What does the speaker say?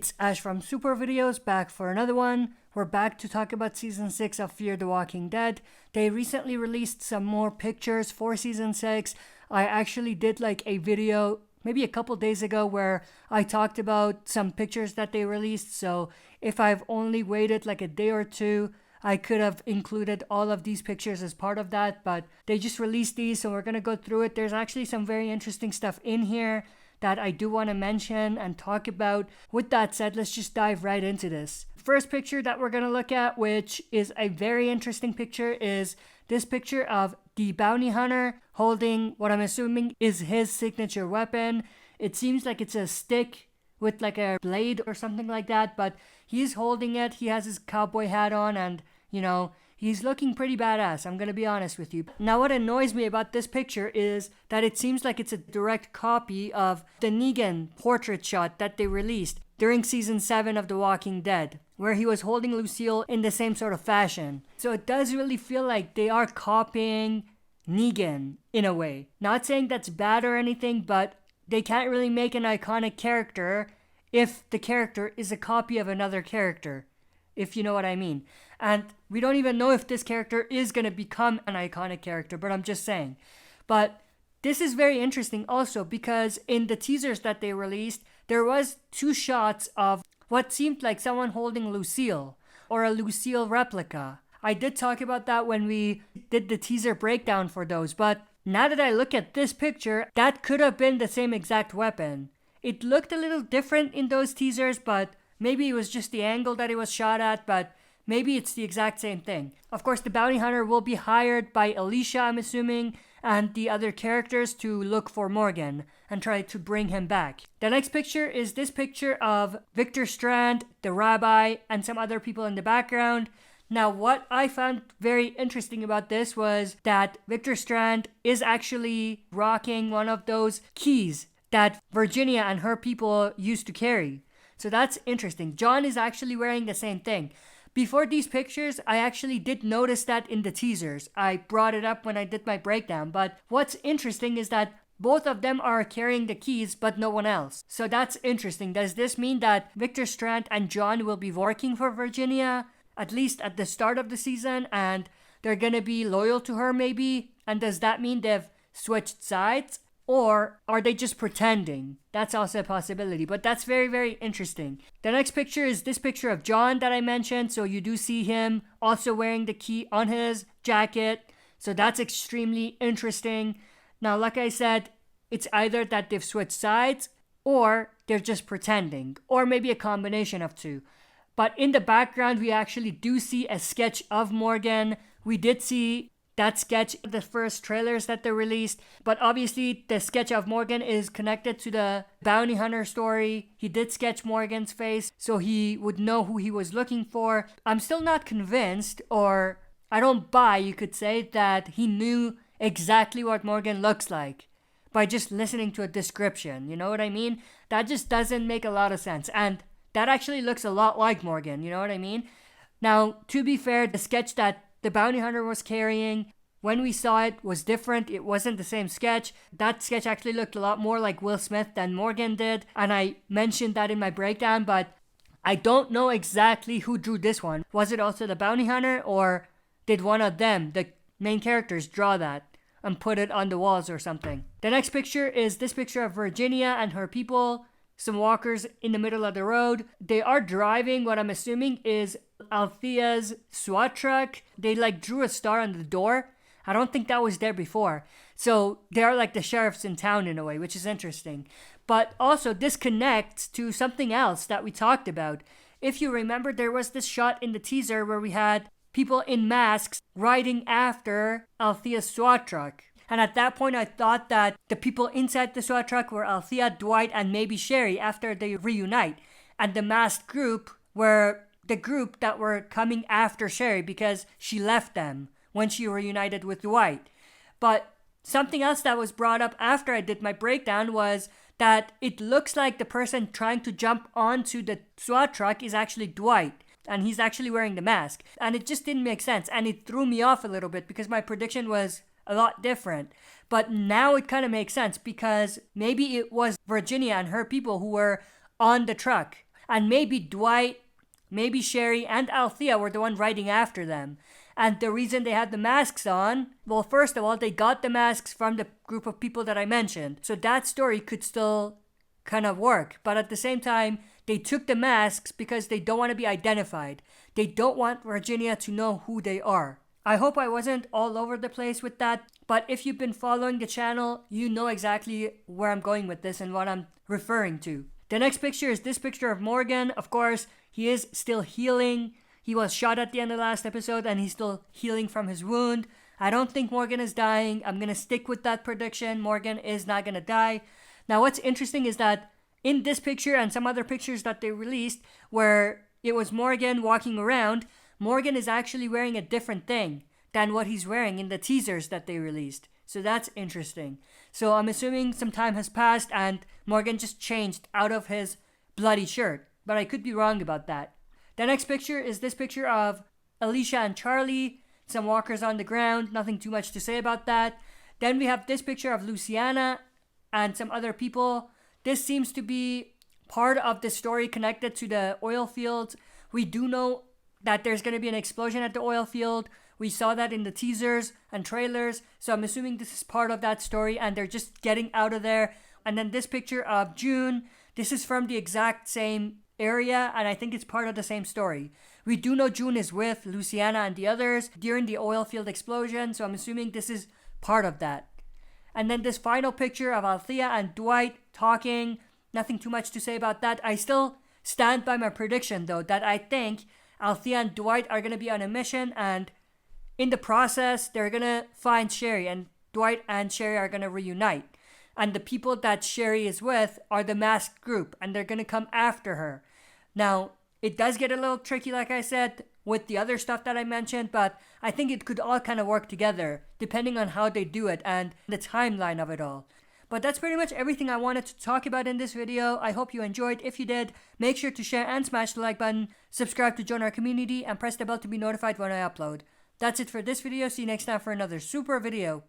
It's Ash from Super Videos, back for another one. We're back to talk about Season 6 of Fear the Walking Dead. They recently released some more pictures for Season 6. I actually did like a video maybe a couple days ago where I talked about some pictures that they released. So if I've only waited like a day or two, I could have included all of these pictures as part of that, but they just released these, so we're going to go through it. There's actually some very interesting stuff in here that I do want to mention and talk about. With that said, let's just dive right into this. First picture that we're going to look at, which is a very interesting picture, is this picture of the bounty hunter holding what I'm assuming is his signature weapon. It seems like it's a stick with like a blade or something like that, but he's holding it. He has his cowboy hat on and, he's looking pretty badass, I'm gonna be honest with you. Now, what annoys me about this picture is that it seems like it's a direct copy of the Negan portrait shot that they released during Season 7 of The Walking Dead, where he was holding Lucille in the same sort of fashion. So it does really feel like they are copying Negan in a way. Not saying that's bad or anything, but they can't really make an iconic character if the character is a copy of another character, if you know what I mean. And we don't even know if this character is going to become an iconic character, but I'm just saying. But this is very interesting also because in the teasers that they released, there was 2 shots of what seemed like someone holding Lucille or a Lucille replica. I did talk about that when we did the teaser breakdown for those, but now that I look at this picture, that could have been the same exact weapon. It looked a little different in those teasers, but maybe it was just the angle that it was shot at, but maybe it's the exact same thing. Of course, the bounty hunter will be hired by Alicia, I'm assuming, and the other characters to look for Morgan and try to bring him back. The next picture is this picture of Victor Strand, the rabbi, and some other people in the background. Now, what I found very interesting about this was that Victor Strand is actually rocking one of those keys that Virginia and her people used to carry. So that's interesting. John is actually wearing the same thing. Before these pictures, I actually did notice that in the teasers. I brought it up when I did my breakdown. But what's interesting is that both of them are carrying the keys, but no one else. So that's interesting. Does this mean that Victor Strand and John will be working for Virginia, at least at the start of the season, and they're gonna be loyal to her maybe? And does that mean they've switched sides? Or are they just pretending? That's also a possibility, but that's very, very interesting. The next picture is this picture of John that I mentioned. So you do see him also wearing the key on his jacket. So that's extremely interesting. Now, like I said, it's either that they've switched sides or they're just pretending, or maybe a combination of two. But in the background, we actually do see a sketch of Morgan. We did see that sketch in the first trailers that they released, but obviously the sketch of Morgan is connected to the bounty hunter story. He did sketch Morgan's face so he would know who he was looking for. I'm still not convinced, or I don't buy, you could say, that he knew exactly what Morgan looks like by just listening to a description. You know what I mean? That just doesn't make a lot of sense. And that actually looks a lot like Morgan, you know what I mean? Now, to be fair, the sketch that the bounty hunter was carrying, when we saw it, was different. It wasn't the same sketch. That sketch actually looked a lot more like Will Smith than Morgan did, and I mentioned that in my breakdown, but I don't know exactly who drew this one. Was it also the bounty hunter, or did one of them, the main characters, draw that and put it on the walls or something? The next picture is this picture of Virginia and her people, some walkers in the middle of the road. They are driving what I'm assuming is Althea's SWAT truck. They drew a star on the door. I don't think that was there before. So they're like the sheriffs in town in a way, which is interesting. But also this connects to something else that we talked about. If you remember, there was this shot in the teaser where we had people in masks riding after Althea's SWAT truck. And at that point, I thought that the people inside the SWAT truck were Althea, Dwight, and maybe Sherry after they reunite. And the masked group were the group that were coming after Sherry because she left them when she reunited with Dwight. But something else that was brought up after I did my breakdown was that it looks like the person trying to jump onto the SWAT truck is actually Dwight. And he's actually wearing the mask. And it just didn't make sense. And it threw me off a little bit because my prediction was a lot different. But now it kind of makes sense because maybe it was Virginia and her people who were on the truck. and maybe Dwight, maybe Sherry, and Althea were the one riding after them. And the reason they had the masks on, well, first of all, they got the masks from the group of people that I mentioned. So that story could still kind of work. But at the same time, they took the masks because they don't want to be identified. They don't want Virginia to know who they are. I hope I wasn't all over the place with that. But if you've been following the channel, you know exactly where I'm going with this and what I'm referring to. The next picture is this picture of Morgan. Of course, he is still healing. He was shot at the end of the last episode and he's still healing from his wound. I don't think Morgan is dying. I'm going to stick with that prediction. Morgan is not going to die. Now, what's interesting is that in this picture and some other pictures that they released where it was Morgan walking around, Morgan is actually wearing a different thing than what he's wearing in the teasers that they released. So that's interesting. So I'm assuming some time has passed and Morgan just changed out of his bloody shirt. But I could be wrong about that. The next picture is this picture of Alicia and Charlie. Some walkers on the ground. Nothing too much to say about that. Then we have this picture of Luciana and some other people. This seems to be part of the story connected to the oil fields. We do know that there's going to be an explosion at the oil field. We saw that in the teasers and trailers. So I'm assuming this is part of that story and they're just getting out of there. And then this picture of June. This is from the exact same area and I think it's part of the same story. We do know June is with Luciana and the others during the oil field explosion, so I'm assuming this is part of that. And then this final picture of Althea and Dwight talking. Nothing too much to say about that. I still stand by my prediction though that I think Althea and Dwight are going to be on a mission and in the process they're going to find Sherry and Dwight and Sherry are going to reunite. And the people that Sherry is with are the masked group and they're going to come after her. Now, it does get a little tricky, like I said, with the other stuff that I mentioned, but I think it could all kind of work together, depending on how they do it and the timeline of it all. But that's pretty much everything I wanted to talk about in this video. I hope you enjoyed. If you did, make sure to share and smash the like button, subscribe to join our community, and press the bell to be notified when I upload. That's it for this video. See you next time for another super video.